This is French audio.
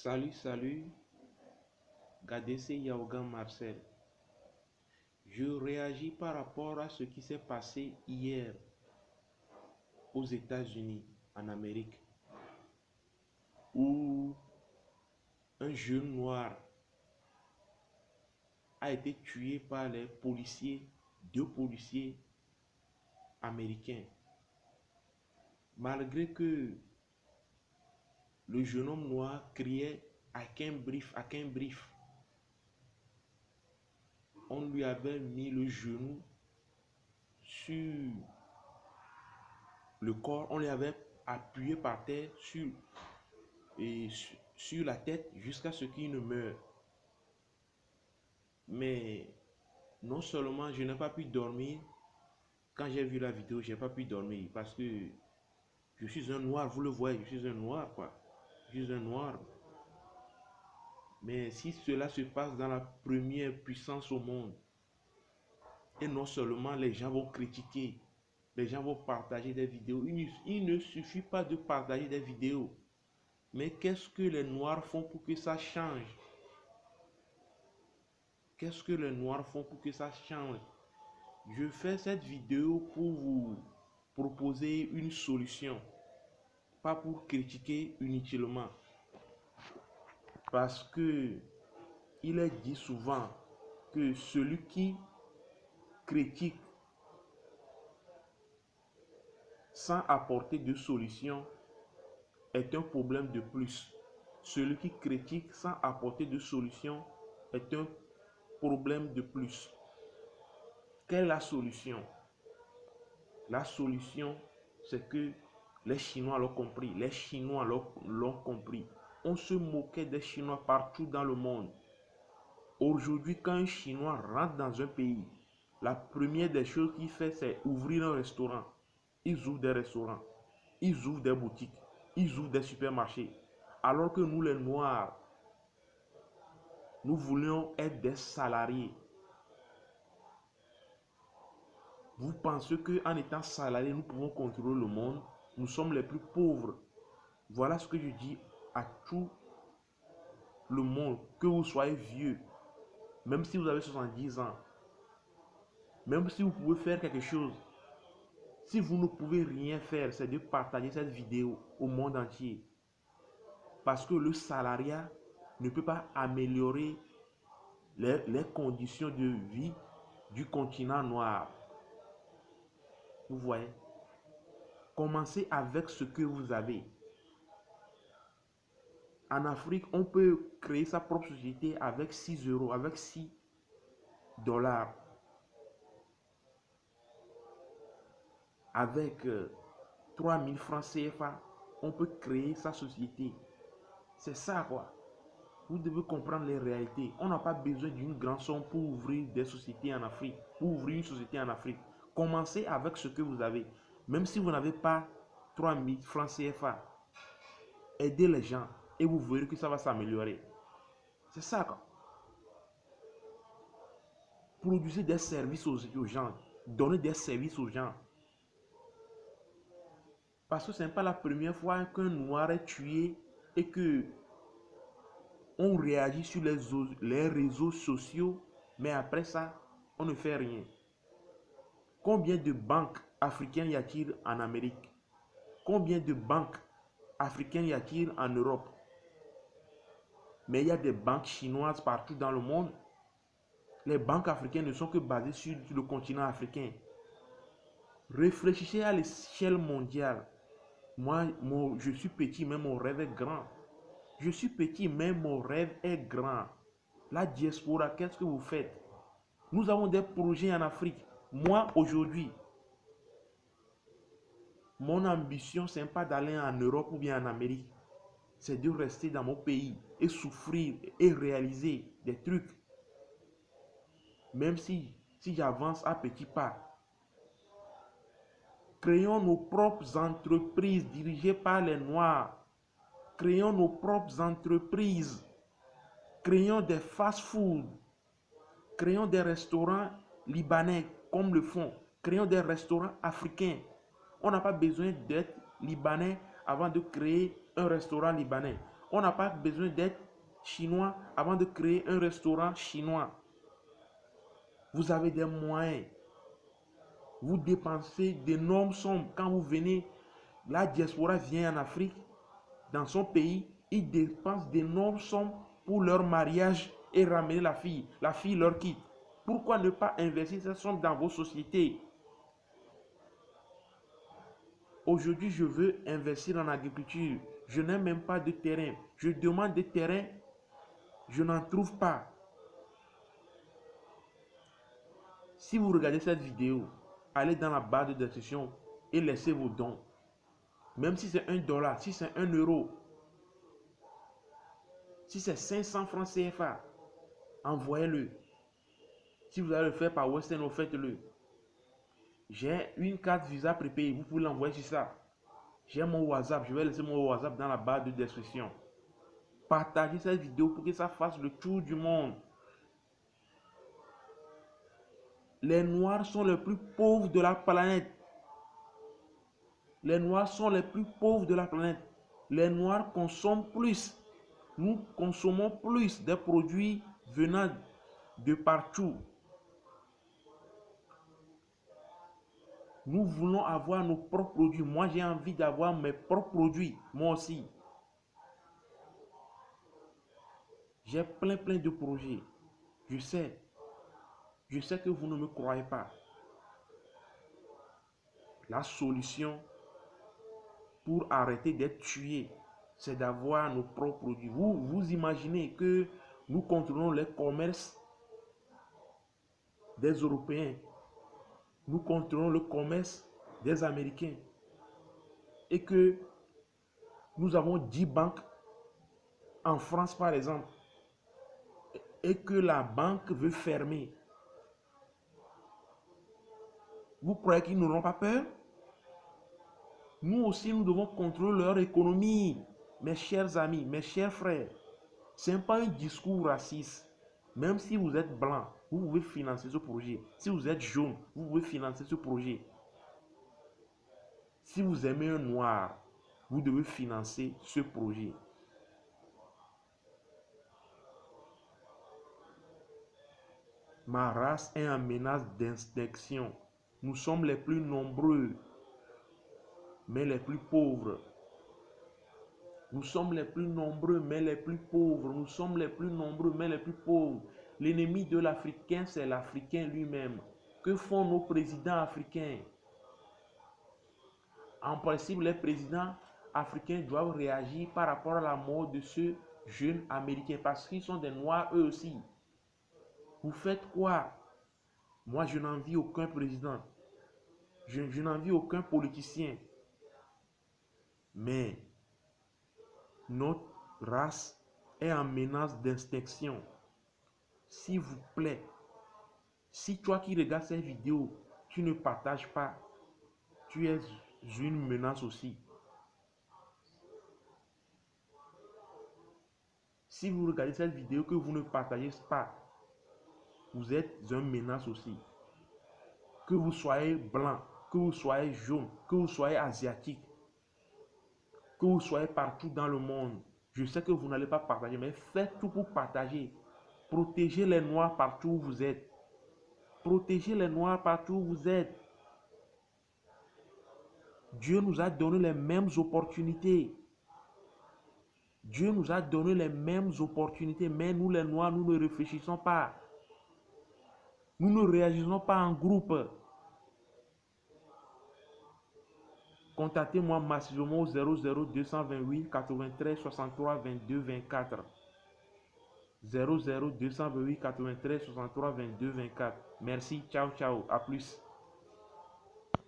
Salut, Gadese Yaogan Marcel. Je réagis par rapport à ce qui s'est passé hier aux États-Unis, en Amérique, où un jeune noir a été tué par les policiers, deux policiers américains. Malgré que le jeune homme noir criait à qu'un brief, on lui avait mis le genou sur le corps, on lui avait appuyé par terre sur la tête jusqu'à ce qu'il ne meure. Mais non seulement je n'ai pas pu dormir, quand j'ai vu la vidéo, je n'ai pas pu dormir parce que je suis un noir, vous le voyez, je suis un noir quoi. Je suis un noir. Mais si cela se passe dans la première puissance au monde, et non seulement les gens vont critiquer, les gens vont partager des vidéos, il ne suffit pas de partager des vidéos. Mais qu'est-ce que les noirs font pour que ça change? Qu'est-ce que les noirs font pour que ça change? Je fais cette vidéo pour vous proposer une solution, pas pour critiquer inutilement. Parce que il est dit souvent que celui qui critique sans apporter de solution est un problème de plus. Celui qui critique sans apporter de solution est un problème de plus. Quelle est la solution? La solution, c'est que les Chinois l'ont compris. Les Chinois l'ont compris. On se moquait des Chinois partout dans le monde. Aujourd'hui, quand un Chinois rentre dans un pays, la première des choses qu'il fait, c'est ouvrir un restaurant. Ils ouvrent des restaurants, ils ouvrent des boutiques, ils ouvrent des supermarchés. Alors que nous, les Noirs, nous voulions être des salariés. Vous pensez qu'en étant salariés, nous pouvons contrôler le monde? Nous sommes les plus pauvres. Voilà ce que je dis à tout le monde, que vous soyez vieux, même si vous avez 70 ans, même si vous pouvez faire quelque chose, si vous ne pouvez rien faire, c'est de partager cette vidéo au monde entier. Parce que le salariat ne peut pas améliorer les conditions de vie du continent noir. Vous voyez? Commencez avec ce que vous avez. En Afrique, on peut créer sa propre société avec 6 euros, avec 6 dollars. Avec 3000 francs CFA, on peut créer sa société. C'est ça quoi. Vous devez comprendre les réalités. On n'a pas besoin d'une grande somme pour ouvrir des sociétés en Afrique, pour ouvrir une société en Afrique. Commencez avec ce que vous avez. Même si vous n'avez pas 3000 francs CFA, aidez les gens et vous verrez que ça va s'améliorer. C'est ça quoi. Produisez des services aux gens. Donnez des services aux gens. Parce que ce n'est pas la première fois qu'un noir est tué et que on réagit sur les réseaux sociaux, mais après ça, on ne fait rien. Combien de banques africaines y a-t-il en Amérique? Combien de banques africaines y a-t-il en Europe? Mais il y a des banques chinoises partout dans le monde. Les banques africaines ne sont que basées sur le continent africain. Réfléchissez à l'échelle mondiale. Moi, je suis petit, mais mon rêve est grand. Je suis petit, mais mon rêve est grand. La diaspora, qu'est-ce que vous faites? Nous avons des projets en Afrique. Moi, aujourd'hui, mon ambition, ce n'est pas d'aller en Europe ou bien en Amérique. C'est de rester dans mon pays et souffrir et réaliser des trucs. Même si j'avance à petits pas. Créons nos propres entreprises dirigées par les Noirs. Créons nos propres entreprises. Créons des fast-food. Créons des restaurants libanais comme le font. Créons des restaurants africains. On n'a pas besoin d'être libanais avant de créer un restaurant libanais. On n'a pas besoin d'être chinois avant de créer un restaurant chinois. Vous avez des moyens. Vous dépensez d'énormes sommes. Quand vous venez, la diaspora vient en Afrique, dans son pays, ils dépensent d'énormes sommes pour leur mariage et ramener la fille. La fille leur quitte. Pourquoi ne pas investir ces sommes dans vos sociétés? Aujourd'hui, je veux investir en agriculture. Je n'ai même pas de terrain. Je demande des terrains. Je n'en trouve pas. Si vous regardez cette vidéo, allez dans la barre de description et laissez vos dons. Même si c'est $1, si c'est €1, si c'est 500 francs CFA, envoyez-le. Si vous allez le faire par Western, faites-le. J'ai une carte Visa prépayée, vous pouvez l'envoyer sur ça. J'ai mon WhatsApp, je vais laisser mon WhatsApp dans la barre de description. Partagez cette vidéo pour que ça fasse le tour du monde. Les Noirs sont les plus pauvres de la planète. Les Noirs sont les plus pauvres de la planète. Les Noirs consomment plus. Nous consommons plus des produits venant de partout. Nous voulons avoir nos propres produits. Moi, j'ai envie d'avoir mes propres produits. Moi aussi. J'ai plein de projets. Je sais que vous ne me croyez pas. La solution pour arrêter d'être tué, c'est d'avoir nos propres produits. Vous imaginez que nous contrôlons les commerces des Européens. Nous contrôlons le commerce des Américains. Et que nous avons 10 banques en France, par exemple. Et que la banque veut fermer. Vous croyez qu'ils n'auront pas peur? Nous aussi, nous devons contrôler leur économie. Mes chers amis, mes chers frères, ce n'est pas un discours raciste. Même si vous êtes blanc, vous pouvez financer ce projet. Si vous êtes jaune, vous pouvez financer ce projet. Si vous aimez un noir, vous devez financer ce projet. Ma race est en menace d'extinction. Nous sommes les plus nombreux, mais les plus pauvres. Nous sommes les plus nombreux, mais les plus pauvres. Nous sommes les plus nombreux, mais les plus pauvres. L'ennemi de l'Africain, c'est l'Africain lui-même. Que font nos présidents africains? En principe, les présidents africains doivent réagir par rapport à la mort de ce jeune Américain parce qu'ils sont des Noirs eux aussi. Vous faites quoi? Moi, je n'envie aucun président. Je n'envie aucun politicien. Mais notre race est en menace d'extinction. S'il vous plaît, si toi qui regardes cette vidéo, tu ne partages pas, tu es une menace aussi. Si vous regardez cette vidéo que vous ne partagez pas, vous êtes une menace aussi. Que vous soyez blanc, que vous soyez jaune, que vous soyez asiatique, que vous soyez partout dans le monde. Je sais que vous n'allez pas partager, mais faites tout pour partager. Protégez les Noirs partout où vous êtes. Protégez les Noirs partout où vous êtes. Dieu nous a donné les mêmes opportunités. Dieu nous a donné les mêmes opportunités, mais nous les Noirs, nous ne réfléchissons pas. Nous ne réagissons pas en groupe. Contactez-moi massivement au 00228 93 63 22 24. 00228 93 63 22 24. Merci, ciao, ciao, à plus.